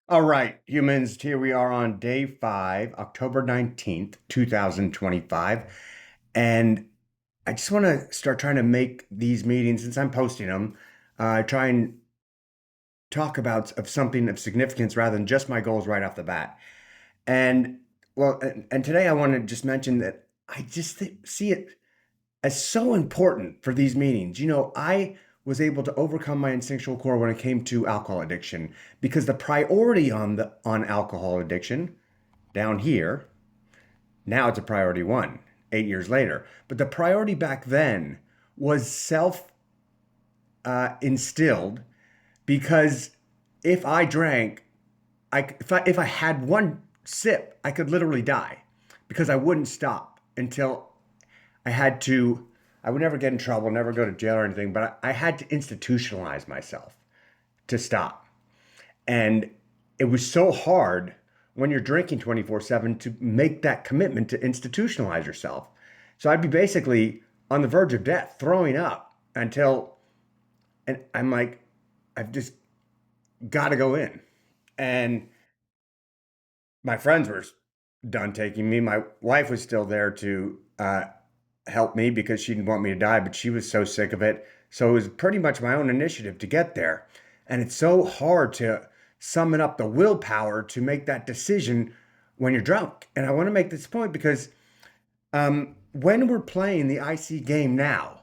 All right, humans, here we are on day 5, October 19th, 2025. And I just want to start trying to make these meetings, since I'm posting them, try and talk about of something of significance rather than just my goals right off the bat. And and today I want to just mention that I just see it as so important for these meetings. I was able to overcome my instinctual core when it came to alcohol addiction because the priority on alcohol addiction down here, now it's a priority one, 8 years later. But the priority back then was self instilled because if I drank, if I had one sip, I could literally die because I wouldn't stop until I had to. I would never get in trouble, never go to jail or anything, but I had to institutionalize myself to stop. And it was so hard when you're drinking 24/7 to make that commitment to institutionalize yourself. So I'd be basically on the verge of death, throwing up until, and I'm like, I've just got to go in. And my friends were done taking me. My wife was still there to help me because she didn't want me to die, but she was so sick of it. So it was pretty much my own initiative to get there. And it's so hard to summon up the willpower to make that decision when you're drunk. And I want to make this point because when we're playing the IC game now,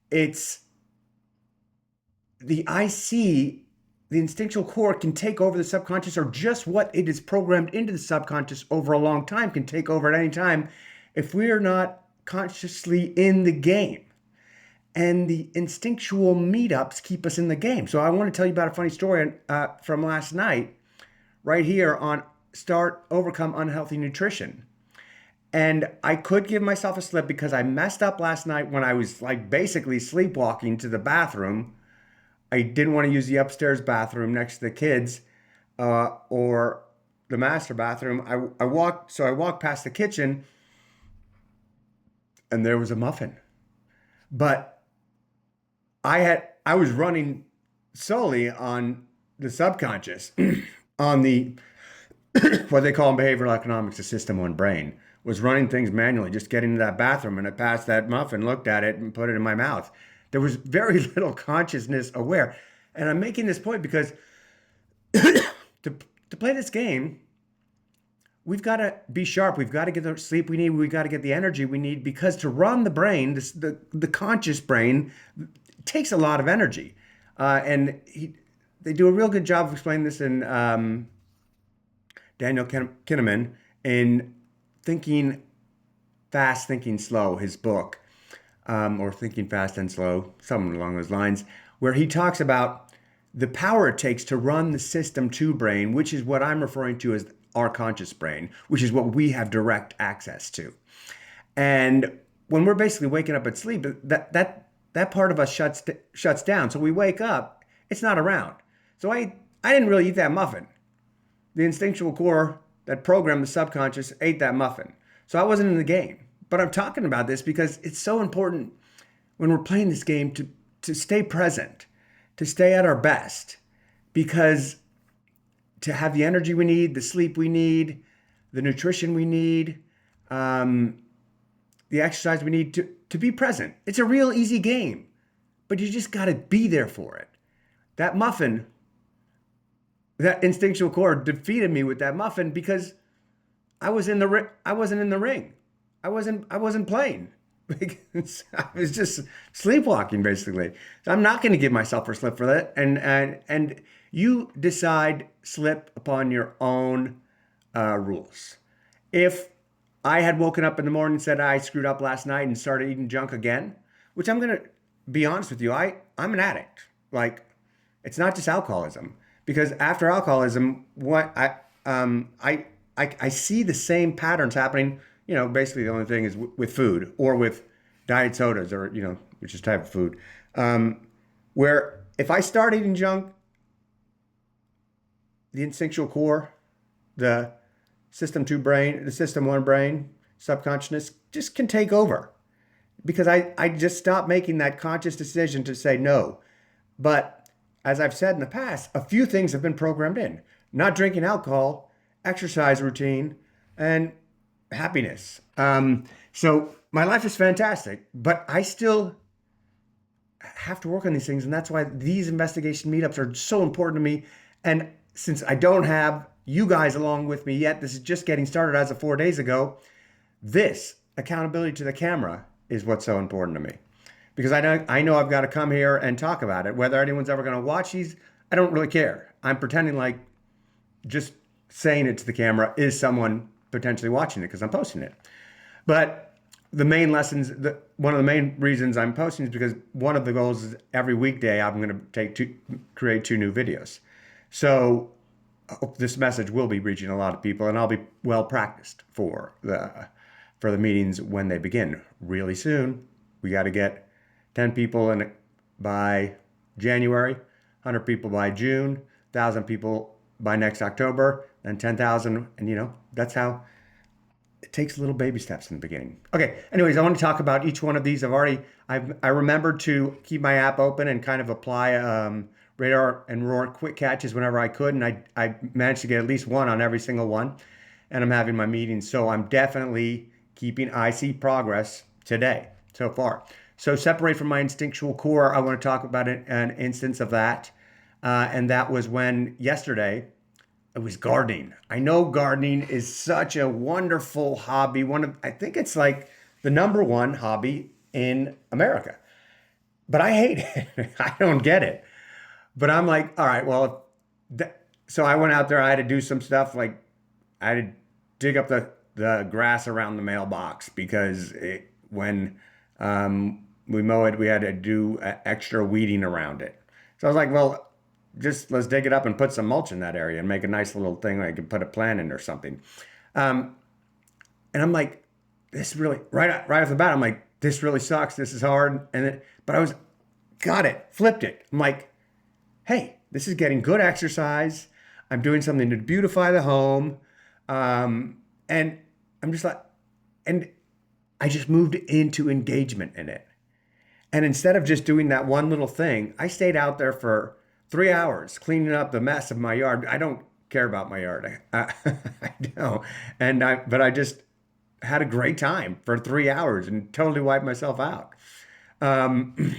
it's the IC, the instinctual core can take over the subconscious, or just what it is programmed into the subconscious over a long time can take over at any time if we are not consciously in the game. And the instinctual meetups keep us in the game. So I want to tell you about a funny story from last night, right here on Start Overcome Unhealthy Nutrition. And I could give myself a slip because I messed up last night when I was like basically sleepwalking to the bathroom. I didn't want to use the upstairs bathroom next to the kids or the master bathroom. I walked past the kitchen and there was a muffin. But I was running solely on the subconscious, on the what they call in behavioral economics, the system one brain, was running things manually, just getting to that bathroom, and I passed that muffin, looked at it, and put it in my mouth. There was very little consciousness aware. And I'm making this point because to play this game, we've got to be sharp. We've got to get the sleep we need. We've got to get the energy we need, because to run the brain, the conscious brain, takes a lot of energy. They do a real good job of explaining this in Daniel Kahneman in Thinking Fast, Thinking Slow, his book, or Thinking Fast and Slow, something along those lines, where he talks about the power it takes to run the system two brain, which is what I'm referring to as our conscious brain, which is what we have direct access to. And when we're basically waking up at sleep, that part of us shuts down. So we wake up, it's not around. So I didn't really eat that muffin. The instinctual core that programmed the subconscious ate that muffin. So I wasn't in the game. But I'm talking about this because it's so important when we're playing this game to stay present, to stay at our best, because to have the energy we need, the sleep we need, the nutrition we need, the exercise we need to be present. It's a real easy game, but you just got to be there for it. That muffin, that instinctual core defeated me with that muffin because I wasn't in the ring. I wasn't playing. I was just sleepwalking basically. So I'm not going to give myself a slip for that. And you decide slip upon your own rules. If I had woken up in the morning and said I screwed up last night and started eating junk again, which I'm going to be honest with you, I'm an addict. Like, it's not just alcoholism, because after alcoholism, I see the same patterns happening. Basically the only thing is with food or with diet sodas, or which is type of food, where if I start eating junk, the instinctual core, the system two brain, the system one brain, subconsciousness just can take over, because I just stop making that conscious decision to say no. But as I've said in the past, a few things have been programmed in. not drinking alcohol, exercise routine, and happiness. So my life is fantastic, but I still have to work on these things, and that's why these investigation meetups are so important to me. And since I don't have you guys along with me yet, this is just getting started as of 4 days ago. This accountability to the camera is what's so important to me because I know I've got to come here and talk about it. Whether anyone's ever going to watch these, I don't really care. I'm pretending like just saying it to the camera is someone potentially watching it because I'm posting it. But the main lessons, one of the main reasons I'm posting is because one of the goals is every weekday I'm going to create 2 new videos. So this message will be reaching a lot of people, and I'll be well practiced for the meetings when they begin really soon. We got to get 10 people in by January, 100 people by June, 1,000 people by next October, and 10,000. And that's how it takes little baby steps in the beginning. Okay. Anyways, I want to talk about each one of these. I remembered to keep my app open and kind of apply radar and roar quick catches whenever I could, and I managed to get at least one on every single one. And I'm having my meetings, so I'm definitely keeping IC progress today so far. So separate from my instinctual core, I want to talk about an instance of that, and that was when yesterday it was gardening. I know gardening is such a wonderful hobby. I think it's like the number one hobby in America. But I hate it. I don't get it. But I'm like, all right, well, so I went out there. I had to do some stuff like I had to dig up the grass around the mailbox because when we mow it, we had to do extra weeding around it. So I was like, well, just let's dig it up and put some mulch in that area and make a nice little thing I could put a plant in or something. Um, and I'm like, this really right off the bat, I'm like, this really sucks. This is hard. But I was got it, flipped it. I'm like, hey, this is getting good exercise. I'm doing something to beautify the home. And I'm just like, and I just moved into engagement in it. And instead of just doing that one little thing, I stayed out there for 3 hours cleaning up the mess of my yard. I don't care about my yard. I don't. But I just had a great time for 3 hours and totally wiped myself out. Um,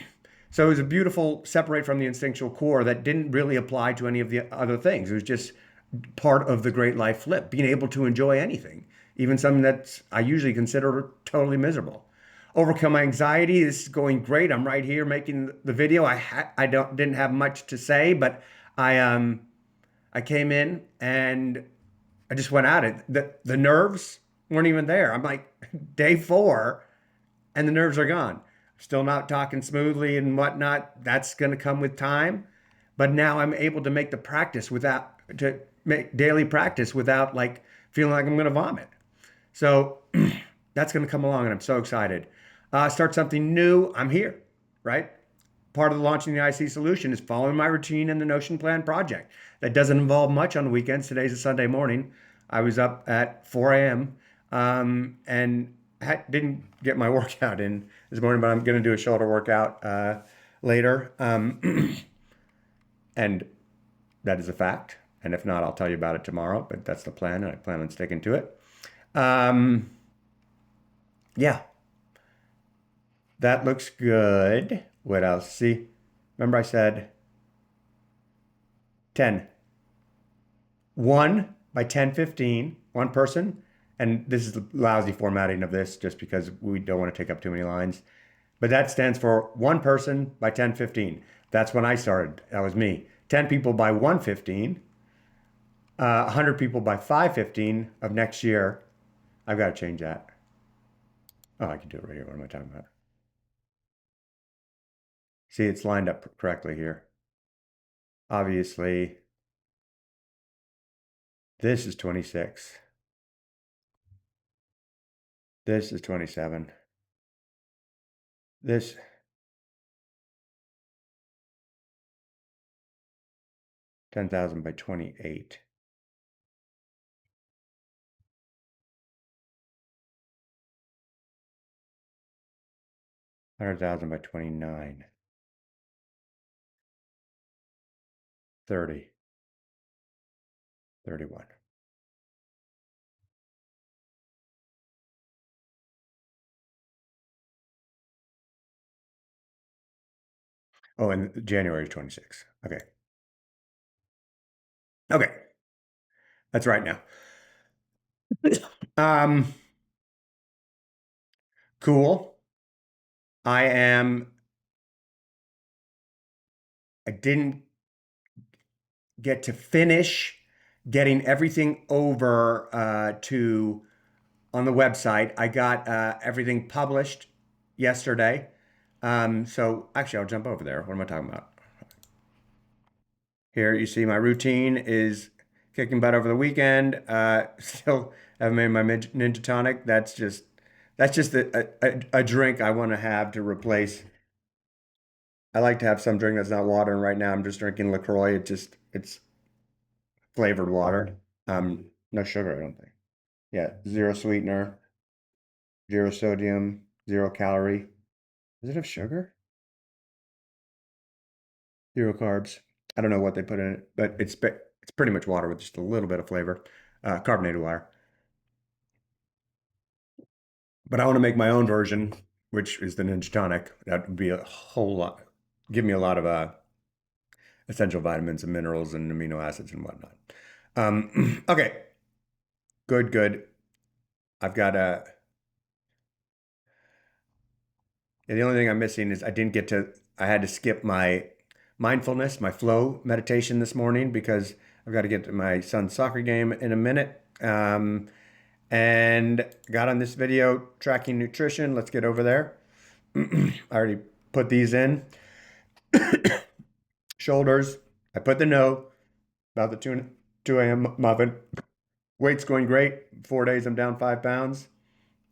so it was a beautiful separate from the instinctual core that didn't really apply to any of the other things. It was just part of the great life flip, being able to enjoy anything, even something that I usually consider totally miserable. Overcome my anxiety. This is going great. I'm right here making the video. I didn't have much to say, but I came in and I just went at it. The nerves weren't even there. I'm like day 4 and the nerves are gone. Still not talking smoothly and whatnot. That's going to come with time. But now I'm able to make the practice without to make daily practice without like feeling like I'm going to vomit. So that's going to come along, and I'm so excited. Start something new. I'm here, right? Part of the launching the IC solution is following my routine and the Notion Plan project. That doesn't involve much on the weekends. Today's a Sunday morning. I was up at 4 a.m. And didn't get my workout in this morning, but I'm going to do a shoulder workout later. And that is a fact. And if not, I'll tell you about it tomorrow. But that's the plan, and I plan on sticking to it. Um, yeah, that looks good. What else? See, remember I said 10. 1 by 10:15, one person. And this is the lousy formatting of this just because we don't want to take up too many lines. But that stands for one person by 10:15. That's when I started. That was me. 10 people by 1:15, 100 people by 5:15 of next year. I've got to change that. Oh, I can do it right here. What am I talking about? See, it's lined up correctly here. Obviously, this is 26. This is 27. This 10,000 by 28. 100,000 by 29. 30. 31. Oh, and January 26. Okay. Okay. That's right now. Um, cool. I am, I didn't get to finish getting everything over to on the website. I got everything published yesterday. So actually, I'll jump over there. What am I talking about? Here, you see my routine is kicking butt over the weekend. Still haven't made my Ninja Tonic. That's just a drink I want to have to replace. I like to have some drink that's not water, and right now I'm just drinking LaCroix. It's flavored water. No sugar, I don't think. Yeah, zero sweetener, zero sodium, zero calorie. Does it have sugar? Zero carbs. I don't know what they put in it, but it's pretty much water with just a little bit of flavor. Carbonated water. But I want to make my own version, which is the Ninja Tonic. That would be a whole lot, give me a lot of essential vitamins and minerals and amino acids and whatnot. Okay, good, good. I've got a. The only thing I'm missing is I didn't get to. I had to skip my mindfulness, my flow meditation this morning because I've got to get to my son's soccer game in a minute. And got on this video tracking nutrition. Let's get over there. I already put these in. Shoulders. I put the no about the 2 a.m. muffin. Weight's going great. 4 days, I'm down 5 pounds.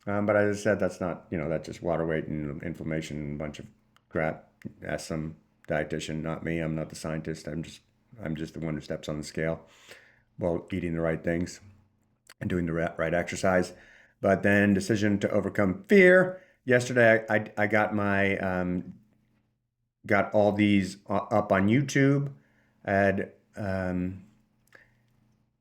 But as I said, that's not, that's just water weight and inflammation and a bunch of crap. Ask some dietitian, not me. I'm not the scientist. I'm just the one who steps on the scale while eating the right things and doing the right exercise. But then decision to overcome fear. Yesterday, I got my got all these up on YouTube. I had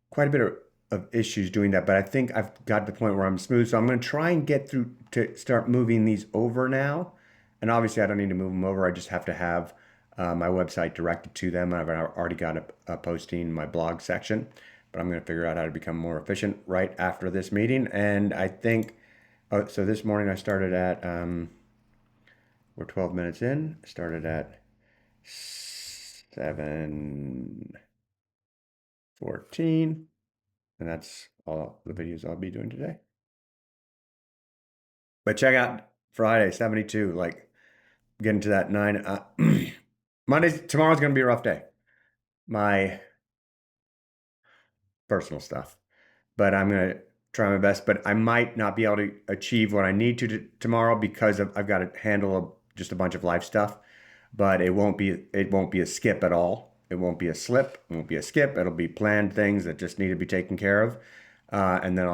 quite a bit of issues doing that, but I think I've got to the point where I'm smooth. So I'm going to try and get through to start moving these over now. And obviously, I don't need to move them over. I just have to have my website directed to them. I've already got a posting in my blog section, but I'm going to figure out how to become more efficient right after this meeting. And I think, so this morning I started at, we're 12 minutes in, started at 7:14. And that's all the videos I'll be doing today. But check out Friday, 72, like getting to that 9. Tomorrow's going to be a rough day. My personal stuff. But I'm going to try my best. But I might not be able to achieve what I need to tomorrow because I've got to handle just a bunch of life stuff. But it won't be a skip at all. It won't be a slip. It won't be a skip. It'll be planned things that just need to be taken care of. And then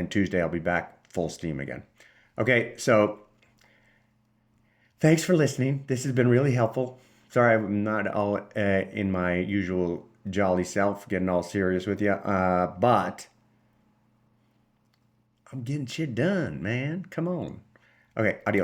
Tuesday I'll be back full steam again. Okay, so thanks for listening. This has been really helpful. Sorry, I'm not all in my usual jolly self, getting all serious with you, but I'm getting shit done, man. Come on. Okay, adios.